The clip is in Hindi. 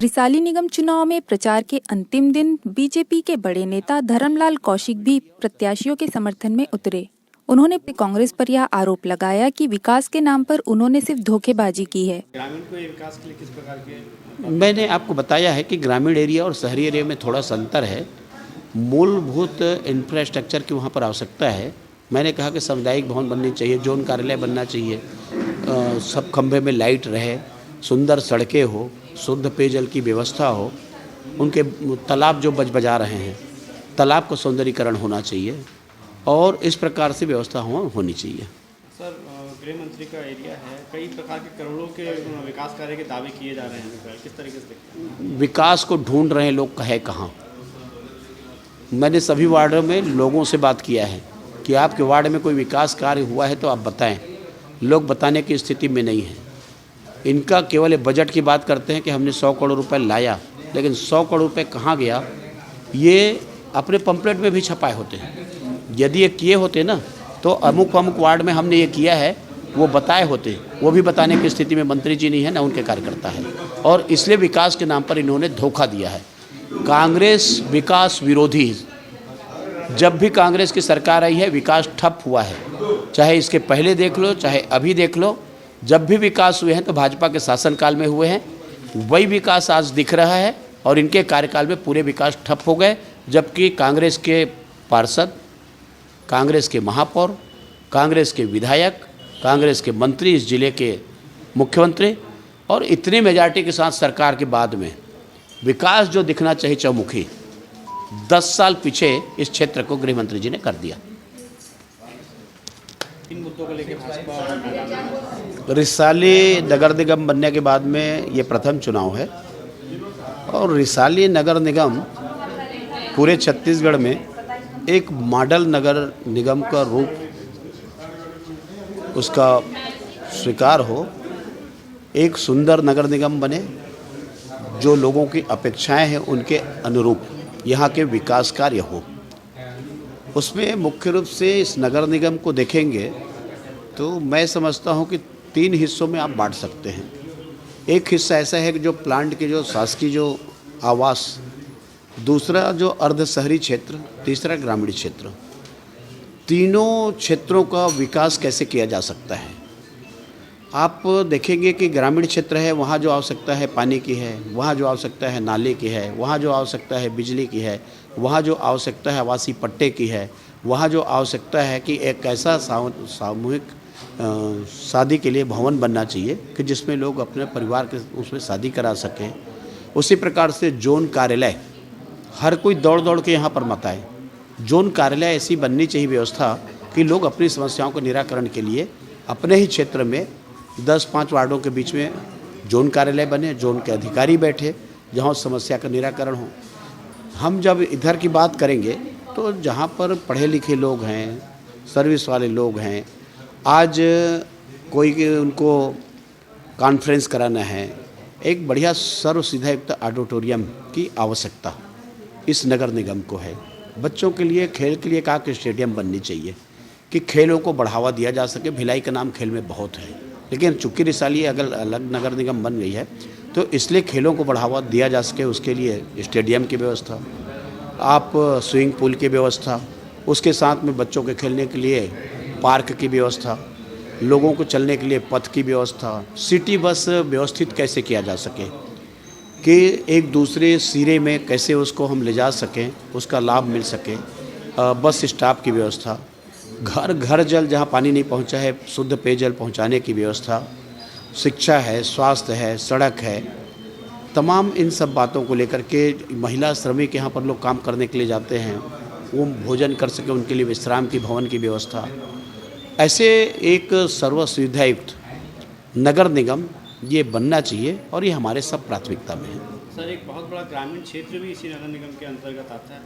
रिसाली निगम चुनाव में प्रचार के अंतिम दिन बीजेपी के बड़े नेता धर्मलाल कौशिक भी प्रत्याशियों के समर्थन में उतरे। उन्होंने कांग्रेस पर यह आरोप लगाया कि विकास के नाम पर उन्होंने सिर्फ धोखेबाजी की है। ग्रामीण को विकास के लिए किस प्रकार के मैंने आपको बताया है कि ग्रामीण एरिया और शहरी एरिया में थोड़ा सा अंतर है। मूलभूत इंफ्रास्ट्रक्चर की वहाँ पर आवश्यकता है। मैंने कहा कि सामुदायिक भवन बननी चाहिए, जोन कार्यालय बनना चाहिए, सब खंभे में लाइट रहे, सुंदर सड़कें हो, शुद्ध पेयजल की व्यवस्था हो, उनके तालाब जो बजा रहे हैं तालाब को सौंदर्यीकरण होना चाहिए और इस प्रकार से व्यवस्था होनी चाहिए। सर, गृह मंत्री का एरिया है, कई प्रकार के करोड़ों के विकास कार्य के दावे किए जा रहे हैं, किस तरीके से देखते हैं? विकास को ढूंढ रहे हैं लोग, है कहाँ? मैंने सभी वार्डों में लोगों से बात किया है कि आपके वार्ड में कोई विकास कार्य हुआ है तो आप बताएं। लोग बताने की स्थिति में नहीं है। इनका केवल बजट की बात करते हैं कि हमने 100 करोड़ रुपए लाया, लेकिन 100 करोड़ रुपए कहाँ गया ये अपने पंपलेट में भी छपाए होते हैं। यदि ये किए होते ना तो अमुक अमुक वार्ड में हमने ये किया है वो बताए होते, वो भी बताने की स्थिति में मंत्री जी नहीं है ना उनके कार्यकर्ता है, और इसलिए विकास के नाम पर इन्होंने धोखा दिया है। कांग्रेस विकास विरोधी, जब भी कांग्रेस की सरकार आई है विकास ठप हुआ है। चाहे इसके पहले देख लो चाहे अभी देख लो, जब भी विकास हुए हैं तो भाजपा के शासनकाल में हुए हैं। वही विकास आज दिख रहा है और इनके कार्यकाल में पूरे विकास ठप हो गए, जबकि कांग्रेस के पार्षद, कांग्रेस के महापौर, कांग्रेस के विधायक, कांग्रेस के मंत्री, इस जिले के मुख्यमंत्री और इतनी मेजॉरिटी के साथ सरकार के बाद में विकास जो दिखना चाहिए चौमुखी, 10 साल पीछे इस क्षेत्र को गृह मंत्री जी ने कर दिया। इन मुद्दों को लेकर भाजपा रिसाली नगर निगम बनने के बाद में ये प्रथम चुनाव है और रिसाली नगर निगम पूरे छत्तीसगढ़ में एक मॉडल नगर निगम का रूप उसका स्वीकार हो, एक सुंदर नगर निगम बने जो लोगों की अपेक्षाएं हैं उनके अनुरूप यहाँ के विकास कार्य हो। उसमें मुख्य रूप से इस नगर निगम को देखेंगे तो मैं समझता हूँ कि 3 हिस्सों में आप बांट सकते हैं। एक हिस्सा ऐसा है कि जो प्लांट के जो शासकीय जो आवास, दूसरा जो अर्ध शहरी क्षेत्र, तीसरा ग्रामीण क्षेत्र, तीनों क्षेत्रों का विकास कैसे किया जा सकता है। आप देखेंगे कि ग्रामीण क्षेत्र है, वहाँ जो आवश्यकता है पानी की है, वहाँ जो आवश्यकता है नाले की है, वहाँ जो आवश्यकता है बिजली की है, वहाँ जो आवश्यकता है आवासीय पट्टे की है, वहाँ जो आवश्यकता है कि एक ऐसा सामूहिक शादी के लिए भवन बनना चाहिए कि जिसमें लोग अपने परिवार के उसमें शादी करा सकें। उसी प्रकार से जोन कार्यालय, हर कोई दौड़ दौड़ के यहाँ पर मत आए। जोन कार्यालय ऐसी बननी चाहिए व्यवस्था कि लोग अपनी समस्याओं के निराकरण के लिए अपने ही क्षेत्र में 10-5 वार्डों के बीच में जोन कार्यालय बने, जोन के अधिकारी बैठे, जहाँ समस्या का निराकरण हो। हम जब इधर की बात करेंगे तो जहाँ पर पढ़े लिखे लोग हैं, सर्विस वाले लोग हैं, आज कोई उनको कॉन्फ्रेंस कराना है, एक बढ़िया सर्व सुविधायुक्त ऑडिटोरियम की आवश्यकता इस नगर निगम को है। बच्चों के लिए खेल के लिए कहा कि स्टेडियम बननी चाहिए कि खेलों को बढ़ावा दिया जा सके। भिलाई का नाम खेल में बहुत है, लेकिन चूँकि रिसाली अगर अलग नगर निगम बन गई है तो इसलिए खेलों को बढ़ावा दिया जा सके, उसके लिए स्टेडियम की व्यवस्था, आप स्विमिंग पूल की व्यवस्था, उसके साथ में बच्चों के खेलने के लिए पार्क की व्यवस्था, लोगों को चलने के लिए पथ की व्यवस्था, सिटी बस व्यवस्थित कैसे किया जा सके कि एक दूसरे सिरे में कैसे उसको हम ले जा सकें, उसका लाभ मिल सके, बस स्टॉप की व्यवस्था, घर घर जल जहाँ पानी नहीं पहुँचा है शुद्ध पेयजल पहुँचाने की व्यवस्था, शिक्षा है, स्वास्थ्य है, सड़क है, तमाम इन सब बातों को लेकर के महिला श्रमिक यहाँ पर लोग काम करने के लिए जाते हैं, वो भोजन कर सके, उनके लिए विश्राम की भवन की व्यवस्था, ऐसे एक सर्व सुविधायुक्त नगर निगम ये बनना चाहिए और ये हमारे सब प्राथमिकता में है। सर, एक बहुत बड़ा ग्रामीण क्षेत्र भी इसी नगर निगम के अंतर्गत आता है।